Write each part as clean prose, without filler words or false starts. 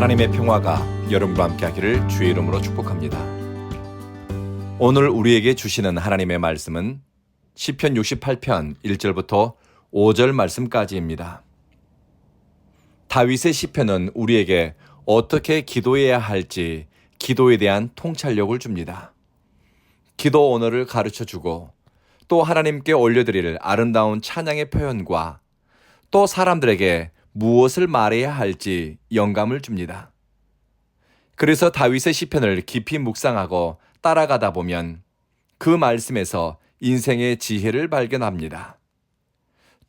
하나님의 평화가 여러분과 함께 하기를 주의 이름으로 축복합니다. 오늘 우리에게 주시는 하나님의 말씀은 시편 68편 1절부터 5절 말씀까지입니다. 다윗의 시편은 우리에게 어떻게 기도해야 할지 기도에 대한 통찰력을 줍니다. 기도 언어를 가르쳐주고 또 하나님께 올려드릴 아름다운 찬양의 표현과 또 사람들에게 무엇을 말해야 할지 영감을 줍니다. 그래서 다윗의 시편을 깊이 묵상하고 따라가다 보면 그 말씀에서 인생의 지혜를 발견합니다.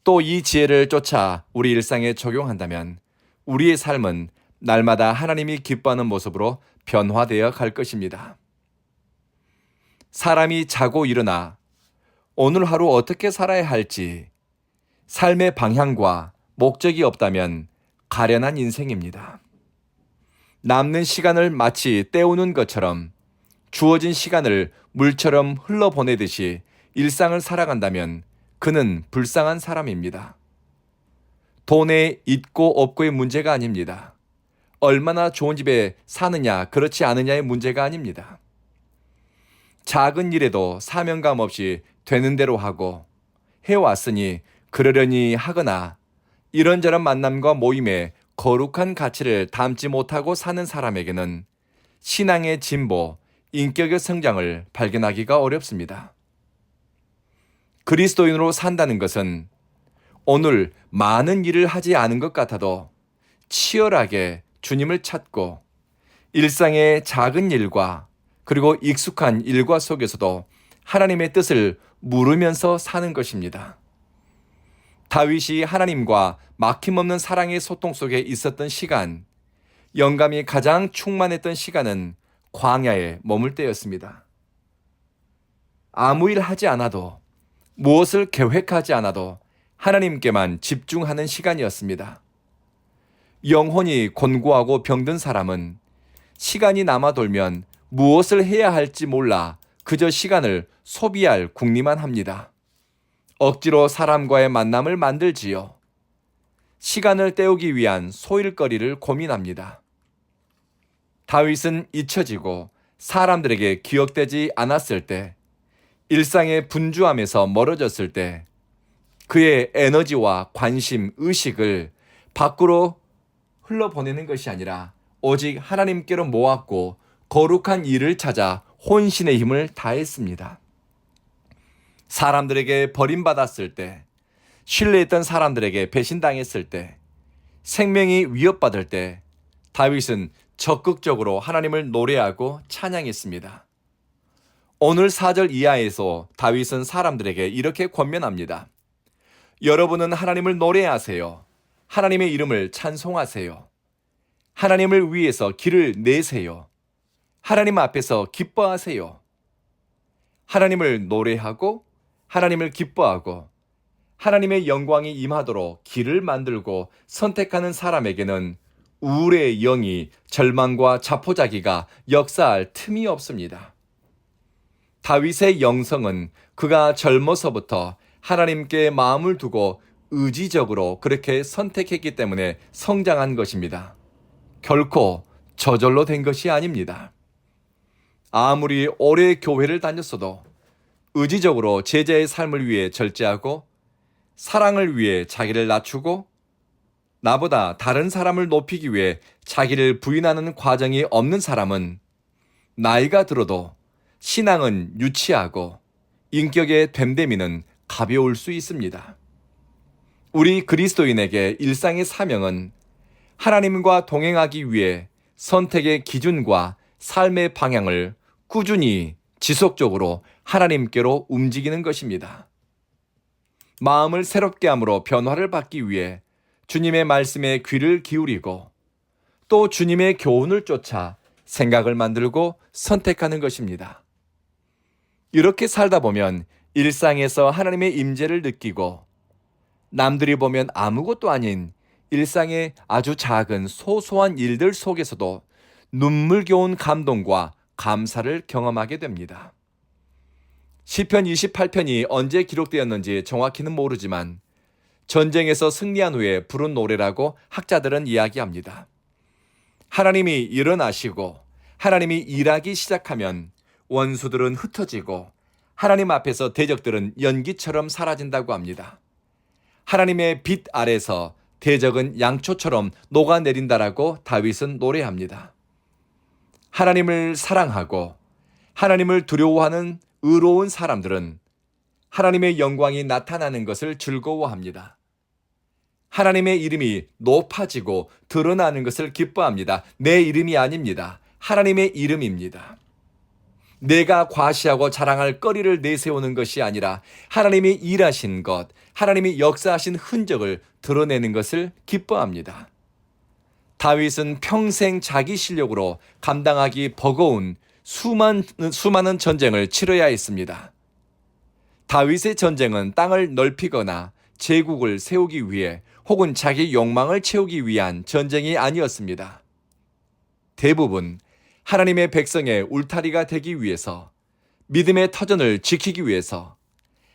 또 이 지혜를 쫓아 우리 일상에 적용한다면 우리의 삶은 날마다 하나님이 기뻐하는 모습으로 변화되어 갈 것입니다. 사람이 자고 일어나 오늘 하루 어떻게 살아야 할지 삶의 방향과 목적이 없다면 가련한 인생입니다. 남는 시간을 마치 때우는 것처럼 주어진 시간을 물처럼 흘러보내듯이 일상을 살아간다면 그는 불쌍한 사람입니다. 돈에 있고 없고의 문제가 아닙니다. 얼마나 좋은 집에 사느냐 그렇지 않느냐의 문제가 아닙니다. 작은 일에도 사명감 없이 되는 대로 하고 해왔으니 그러려니 하거나 이런저런 만남과 모임에 거룩한 가치를 담지 못하고 사는 사람에게는 신앙의 진보, 인격의 성장을 발견하기가 어렵습니다. 그리스도인으로 산다는 것은 오늘 많은 일을 하지 않은 것 같아도 치열하게 주님을 찾고 일상의 작은 일과 그리고 익숙한 일과 속에서도 하나님의 뜻을 물으면서 사는 것입니다. 다윗이 하나님과 막힘없는 사랑의 소통 속에 있었던 시간, 영감이 가장 충만했던 시간은 광야에 머물 때였습니다. 아무 일 하지 않아도 무엇을 계획하지 않아도 하나님께만 집중하는 시간이었습니다. 영혼이 곤고하고 병든 사람은 시간이 남아 돌면 무엇을 해야 할지 몰라 그저 시간을 소비할 궁리만 합니다. 억지로 사람과의 만남을 만들지요. 시간을 때우기 위한 소일거리를 고민합니다. 다윗은 잊혀지고 사람들에게 기억되지 않았을 때, 일상의 분주함에서 멀어졌을 때 그의 에너지와 관심, 의식을 밖으로 흘러보내는 것이 아니라 오직 하나님께로 모았고 거룩한 일을 찾아 혼신의 힘을 다했습니다. 사람들에게 버림받았을 때, 신뢰했던 사람들에게 배신당했을 때, 생명이 위협받을 때 다윗은 적극적으로 하나님을 노래하고 찬양했습니다. 오늘 4절 이하에서 다윗은 사람들에게 이렇게 권면합니다. 여러분은 하나님을 노래하세요. 하나님의 이름을 찬송하세요. 하나님을 위해서 길을 내세요. 하나님 앞에서 기뻐하세요. 하나님을 노래하고 하나님을 기뻐하고 하나님의 영광이 임하도록 길을 만들고 선택하는 사람에게는 우울의 영이 절망과 자포자기가 역사할 틈이 없습니다. 다윗의 영성은 그가 젊어서부터 하나님께 마음을 두고 의지적으로 그렇게 선택했기 때문에 성장한 것입니다. 결코 저절로 된 것이 아닙니다. 아무리 오래 교회를 다녔어도 의지적으로 제자의 삶을 위해 절제하고 사랑을 위해 자기를 낮추고 나보다 다른 사람을 높이기 위해 자기를 부인하는 과정이 없는 사람은 나이가 들어도 신앙은 유치하고 인격의 됨됨이는 가벼울 수 있습니다. 우리 그리스도인에게 일상의 사명은 하나님과 동행하기 위해 선택의 기준과 삶의 방향을 꾸준히 지속적으로 하나님께로 움직이는 것입니다. 마음을 새롭게 함으로 변화를 받기 위해 주님의 말씀에 귀를 기울이고 또 주님의 교훈을 쫓아 생각을 만들고 선택하는 것입니다. 이렇게 살다 보면 일상에서 하나님의 임재를 느끼고 남들이 보면 아무것도 아닌 일상의 아주 작은 소소한 일들 속에서도 눈물겨운 감동과 감사를 경험하게 됩니다. 시편 28편이 언제 기록되었는지 정확히는 모르지만 전쟁에서 승리한 후에 부른 노래라고 학자들은 이야기합니다. 하나님이 일어나시고 하나님이 일하기 시작하면 원수들은 흩어지고 하나님 앞에서 대적들은 연기처럼 사라진다고 합니다. 하나님의 빛 아래서 대적은 양초처럼 녹아내린다라고 다윗은 노래합니다. 하나님을 사랑하고 하나님을 두려워하는 의로운 사람들은 하나님의 영광이 나타나는 것을 즐거워합니다. 하나님의 이름이 높아지고 드러나는 것을 기뻐합니다. 내 이름이 아닙니다. 하나님의 이름입니다. 내가 과시하고 자랑할 거리를 내세우는 것이 아니라 하나님이 일하신 것, 하나님이 역사하신 흔적을 드러내는 것을 기뻐합니다. 다윗은 평생 자기 실력으로 감당하기 버거운 수많은 전쟁을 치러야 했습니다. 다윗의 전쟁은 땅을 넓히거나 제국을 세우기 위해 혹은 자기 욕망을 채우기 위한 전쟁이 아니었습니다. 대부분 하나님의 백성의 울타리가 되기 위해서, 믿음의 터전을 지키기 위해서,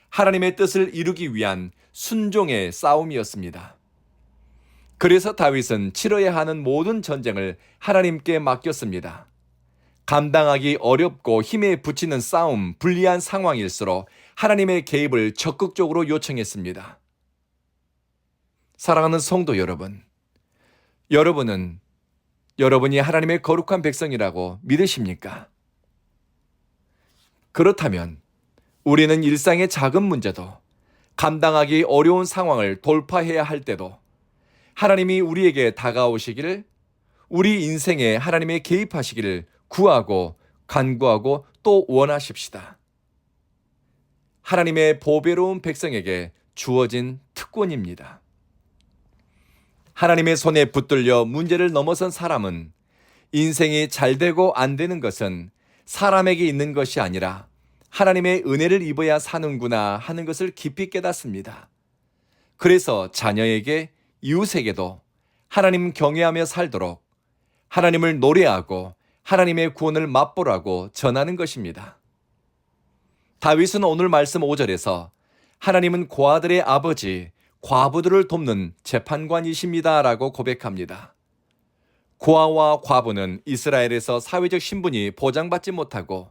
하나님의 뜻을 이루기 위한 순종의 싸움이었습니다. 그래서 다윗은 치러야 하는 모든 전쟁을 하나님께 맡겼습니다. 감당하기 어렵고 힘에 부치는 싸움, 불리한 상황일수록 하나님의 개입을 적극적으로 요청했습니다. 사랑하는 성도 여러분, 여러분이 하나님의 거룩한 백성이라고 믿으십니까? 그렇다면 우리는 일상의 작은 문제도, 감당하기 어려운 상황을 돌파해야 할 때도 하나님이 우리에게 다가오시기를, 우리 인생에 하나님의 개입하시기를 구하고 간구하고 또 원하십시다. 하나님의 보배로운 백성에게 주어진 특권입니다. 하나님의 손에 붙들려 문제를 넘어선 사람은 인생이 잘 되고 안 되는 것은 사람에게 있는 것이 아니라 하나님의 은혜를 입어야 사는구나 하는 것을 깊이 깨닫습니다. 그래서 자녀에게, 이웃에게도 하나님 경외하며 살도록 하나님을 노래하고 하나님의 구원을 맛보라고 전하는 것입니다. 다윗은 오늘 말씀 5절에서 하나님은 고아들의 아버지, 과부들을 돕는 재판관이십니다 라고 고백합니다. 고아와 과부는 이스라엘에서 사회적 신분이 보장받지 못하고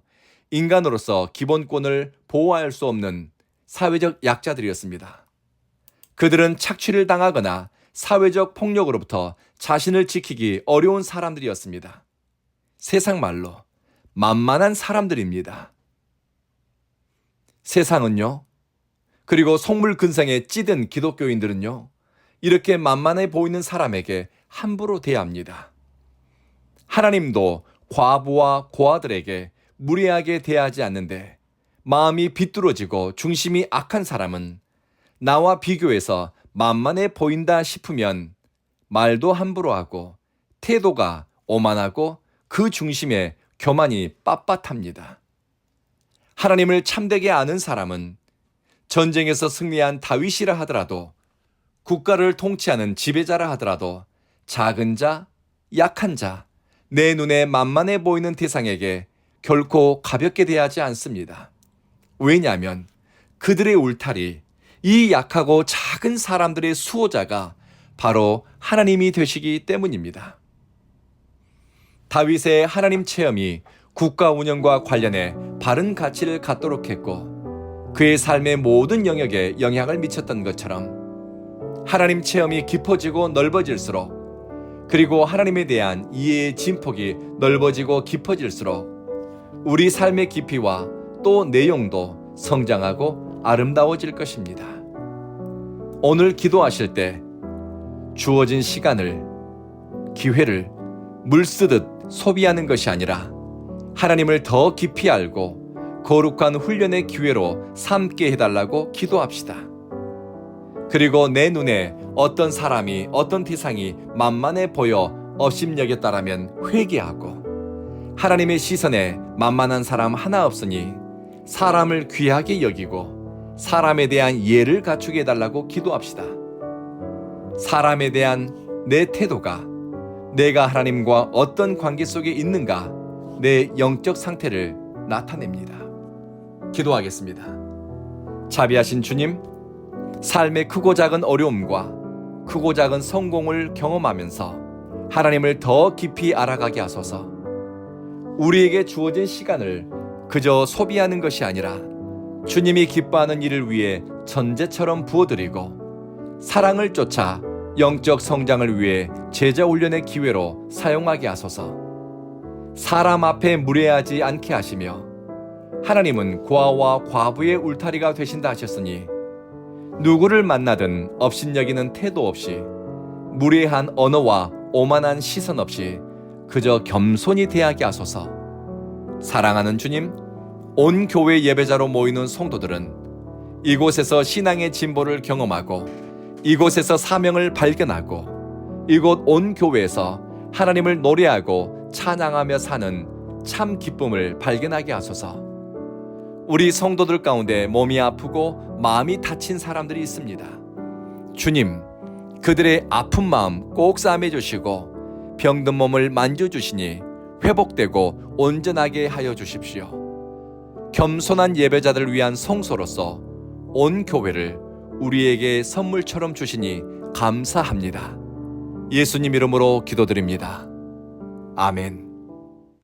인간으로서 기본권을 보호할 수 없는 사회적 약자들이었습니다. 그들은 착취를 당하거나 사회적 폭력으로부터 자신을 지키기 어려운 사람들이었습니다. 세상 말로 만만한 사람들입니다. 세상은요, 그리고 속물근성에 찌든 기독교인들은요, 이렇게 만만해 보이는 사람에게 함부로 대합니다. 하나님도 과부와 고아들에게 무례하게 대하지 않는데 마음이 비뚤어지고 중심이 악한 사람은 나와 비교해서 만만해 보인다 싶으면 말도 함부로 하고 태도가 오만하고 그 중심에 교만이 빳빳합니다. 하나님을 참되게 아는 사람은 전쟁에서 승리한 다윗이라 하더라도, 국가를 통치하는 지배자라 하더라도 작은 자, 약한 자, 내 눈에 만만해 보이는 대상에게 결코 가볍게 대하지 않습니다. 왜냐하면 그들의 울타리, 이 약하고 작은 사람들의 수호자가 바로 하나님이 되시기 때문입니다. 다윗의 하나님 체험이 국가 운영과 관련해 바른 가치를 갖도록 했고 그의 삶의 모든 영역에 영향을 미쳤던 것처럼 하나님 체험이 깊어지고 넓어질수록, 그리고 하나님에 대한 이해의 진폭이 넓어지고 깊어질수록 우리 삶의 깊이와 또 내용도 성장하고 아름다워질 것입니다. 오늘 기도하실 때 주어진 시간을, 기회를 물 쓰듯 소비하는 것이 아니라 하나님을 더 깊이 알고 거룩한 훈련의 기회로 삼게 해달라고 기도합시다. 그리고 내 눈에 어떤 사람이, 어떤 대상이 만만해 보여 업심여겼다라면 회개하고, 하나님의 시선에 만만한 사람 하나 없으니 사람을 귀하게 여기고 사람에 대한 이해를 갖추게 해달라고 기도합시다. 사람에 대한 내 태도가 내가 하나님과 어떤 관계 속에 있는가, 내 영적 상태를 나타냅니다. 기도하겠습니다. 자비하신 주님, 삶의 크고 작은 어려움과 크고 작은 성공을 경험하면서 하나님을 더 깊이 알아가게 하소서. 우리에게 주어진 시간을 그저 소비하는 것이 아니라 주님이 기뻐하는 일을 위해 전제처럼 부어드리고 사랑을 쫓아 영적 성장을 위해 제자 훈련의 기회로 사용하게 하소서. 사람 앞에 무례하지 않게 하시며 하나님은 고아와 과부의 울타리가 되신다 하셨으니 누구를 만나든 업신여기는 태도 없이 무례한 언어와 오만한 시선 없이 그저 겸손히 대하게 하소서. 사랑하는 주님, 온 교회 예배자로 모이는 성도들은 이곳에서 신앙의 진보를 경험하고 이곳에서 사명을 발견하고 이곳 온 교회에서 하나님을 노래하고 찬양하며 사는 참 기쁨을 발견하게 하소서. 우리 성도들 가운데 몸이 아프고 마음이 다친 사람들이 있습니다. 주님, 그들의 아픈 마음 꼭 싸매 주시고 병든 몸을 만져주시니 회복되고 온전하게 하여 주십시오. 겸손한 예배자들을 위한 성소로서 온 교회를 우리에게 선물처럼 주시니 감사합니다. 예수님 이름으로 기도드립니다. 아멘.